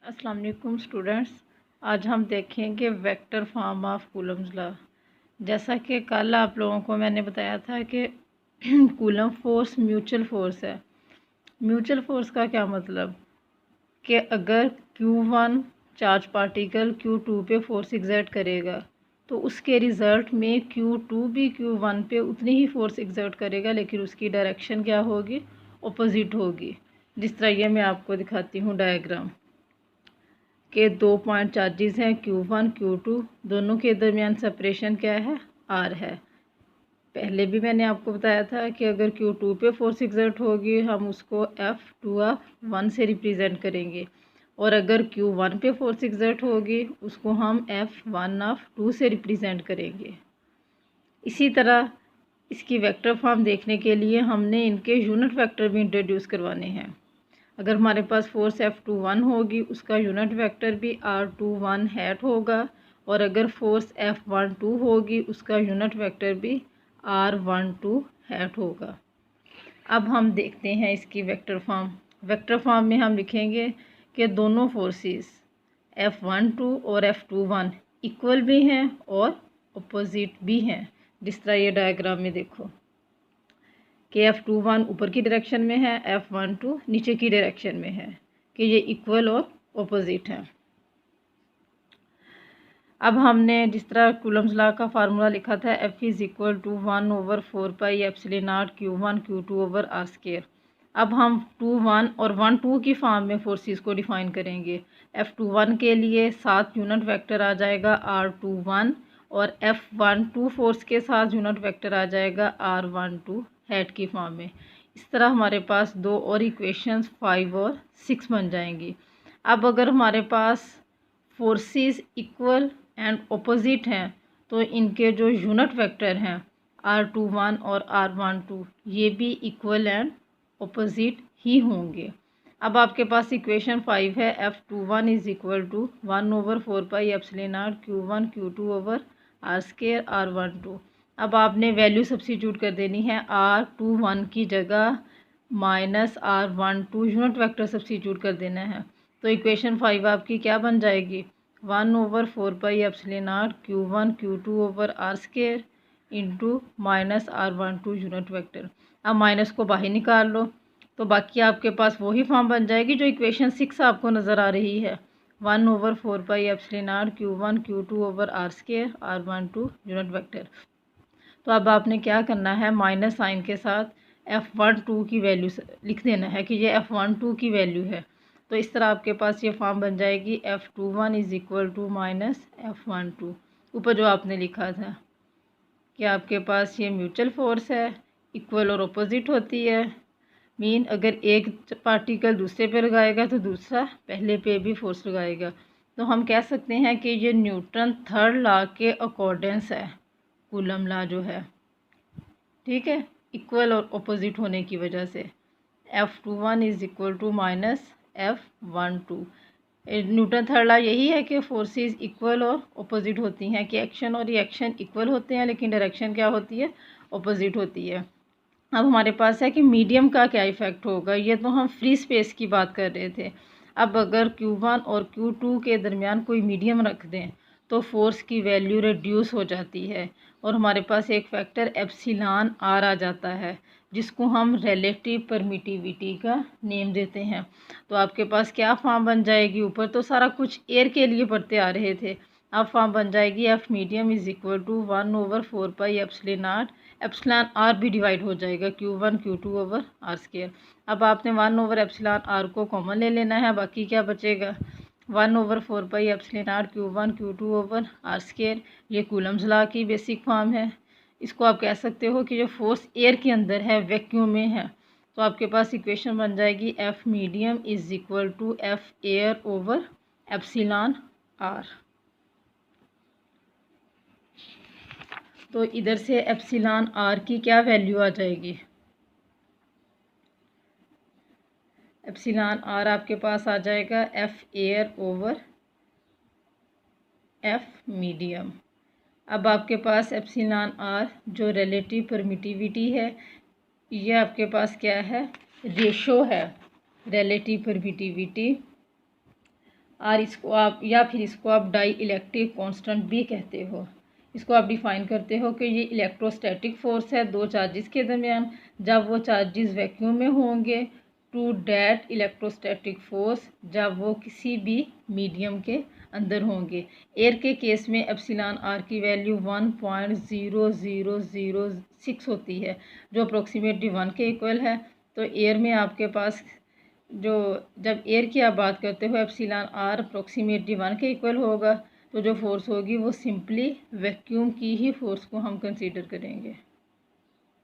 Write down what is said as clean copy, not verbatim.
अस्सलाम वालेकुम स्टूडेंट्स। आज हम देखेंगे vector form of Coulomb's law. जैसा कि कल आप लोगों को मैंने बताया था कि कूलम फोर्स म्यूचुअल फोर्स है। म्यूचुअल फोर्स का क्या मतलब कि अगर Q1 चार्ज पार्टिकल Q2 पे फोर्स एग्जर्ट करेगा तो उसके रिज़ल्ट में Q2 भी Q1 पे उतनी ही फोर्स एग्जर्ट करेगा, लेकिन उसकी डायरेक्शन क्या होगी, अपोजिट होगी। जिस तरह ये मैं आपको दिखाती हूँ डायग्राम के 2 पॉइंट चार्जेस हैं Q1 Q2, दोनों के दरमियान सेपरेशन क्या है, R है। पहले भी मैंने आपको बताया था कि अगर Q2 पे फोर्स एग्जर्ट होगी हम उसको F2 से रिप्रेजेंट करेंगे, और अगर Q1 पे फोर्स एग्जर्ट होगी उसको हम F1 से रिप्रेजेंट करेंगे। इसी तरह इसकी वेक्टर फॉर्म देखने के लिए हमने इनके यूनिट वेक्टर भी इंट्रोड्यूस करवाने हैं। अगर हमारे पास फोर्स F21 होगी उसका यूनिट वेक्टर भी R21 हैट होगा, और अगर फोर्स F12 होगी उसका यूनिट वेक्टर भी R12 हैट होगा। अब हम देखते हैं इसकी वेक्टर फॉर्म। वेक्टर फॉर्म में हम लिखेंगे कि दोनों फोर्सेस F12 और F21 इक्वल भी हैं और अपोजिट भी हैं। जिस तरह ये डायग्राम में देखो कि F21 ऊपर की डायरेक्शन में है, F12 नीचे की डायरेक्शन में है, कि ये इक्वल और ऑपोजिट है। अब हमने जिस तरह कूलम्स लॉ का फार्मूला लिखा था F is equal to 1/4 pi epsilon naught Q1 Q2 over R square. अब हम 2 1 और 1 2 की फॉर्म में फोर्सेस को डिफाइन करेंगे। F21 के लिए साथ यूनिट वेक्टर आ जाएगा R21, और F12 फोर्स के साथ यूनिट वेक्टर आ जाएगा R12 हेड की फॉर्म में। इस तरह हमारे पास दो और इक्वेशंस 5 और 6 बन जाएंगी। अब अगर हमारे पास फोर्सेस इक्वल एंड ऑपोजिट हैं तो इनके जो यूनिट वेक्टर हैं R21 और R12 ये भी इक्वल एंड ऑपोजिट ही होंगे। अब आपके पास इक्वेशन 5 है F21 is equal to 1/4 pi epsilon naught Q1 Q2 over R square R12। अब आपने वैल्यू सब्स्टिट्यूट कर देनी है R21 की जगह minus R12 unit vector substitute कर देना है। तो इक्वेशन 5 आपकी क्या बन जाएगी, 1/4 pi epsilon naught Q1 Q2 over R square into minus R12 unit vector. अब माइनस को बाहर निकाल लो तो बाकी आपके पास वही फॉर्म बन जाएगी जो इक्वेशन 6 आपको नज़र आ रही है, 1/4 pi epsilon naught Q1 Q2 over R square R12 unit vector. तो अब आपने क्या करना है, माइनस साइन के साथ F12 की वैल्यू लिख देना है कि ये F12 की वैल्यू है। तो इस तरह आपके पास ये फॉर्म बन जाएगी F21 is equal to minus F12, ऊपर जो आपने लिखा था कि आपके पास ये म्यूचुअल फोर्स है, इक्वल और अपोजिट होती है। मीन अगर एक पार्टिकल दूसरे पे लगाएगा तो दूसरा पहले पे भी फोर्स लगाएगा। तो हम कह सकते हैं कि ये न्यूटन थर्ड लॉ के अकॉर्डेंस है कूलम लॉ जो है, ठीक है, इक्वल और अपोजिट होने की वजह से। F21 is equal to minus F12। Newton third law यही है कि फोर्सेस इक्वल और अपोजिट होती हैं, कि एक्शन और रिएक्शन इक्वल होते हैं लेकिन डायरेक्शन क्या होती है, अपोजिट होती है। अब हमारे पास है कि मीडियम का क्या इफ़ेक्ट होगा, ये तो हम फ्री स्पेस की बात कर रहे थे। अब अगर Q1 और Q2 के दरमियान कोई मीडियम रख दें तो फोर्स की वैल्यू रिड्यूस हो जाती है और हमारे पास एक फैक्टर एप्सिलॉन R आ जाता है जिसको हम रिलेटिव परमिटिविटी का नेम देते हैं। तो आपके पास क्या फॉर्म बन जाएगी, ऊपर तो सारा कुछ एयर के लिए पढ़ते आ रहे थे, अब फॉर्म बन जाएगी F medium is equal to 1/4 pi epsilon naught, epsilon R भी डिवाइड हो जाएगा Q1 Q2 over R square. अब आपने 1/एप्सिलॉन R को कॉमन ले लेना है, बाकी क्या बचेगा, 1/4 pi epsilon naught Q1 Q2 over R square. ये कूलम्स लॉ की बेसिक फॉर्म है। इसको आप कह सकते हो कि जो फोर्स एयर के अंदर है, वैक्यूम में है, तो आपके पास इक्वेशन बन जाएगी F medium is equal to F air over epsilon R। तो इधर से एप्सिलॉन R की क्या वैल्यू आ जाएगी, एप्सिलॉन R आपके पास आ जाएगा F air over F medium. अब आपके पास एप्सिलॉन R जो रिलेटिव परमिटिविटी है, ये आपके पास क्या है, रेशो है रिलेटिव परमिटिविटी और इसको आप या फिर इसको आप डाई इलेक्ट्रिक कांस्टेंट भी कहते हो। इसको आप डिफाइन करते हो कि ये इलेक्ट्रोस्टैटिक फोर्स है दो चार्जेस के दरमियान, जब वो चार्जेस वैक्यूम में होंगे, टू डैट इलेक्ट्रोस्टैटिक फोर्स जब वो किसी भी मीडियम के अंदर होंगे। एयर के केस में एप्सिलॉन आर की वैल्यू 1.0006 होती है, जो अप्रोक्सीमेटली 1 के इक्वल है। तो एयर में आपके पास जो जब एयर की आप बात करते हो एप्सिलॉन आर अप्रोक्सीमेटली 1 के इक्वल होगा, तो जो फोर्स होगी वो सिंपली वैक्यूम की ही फोर्स को हम कंसीडर करेंगे।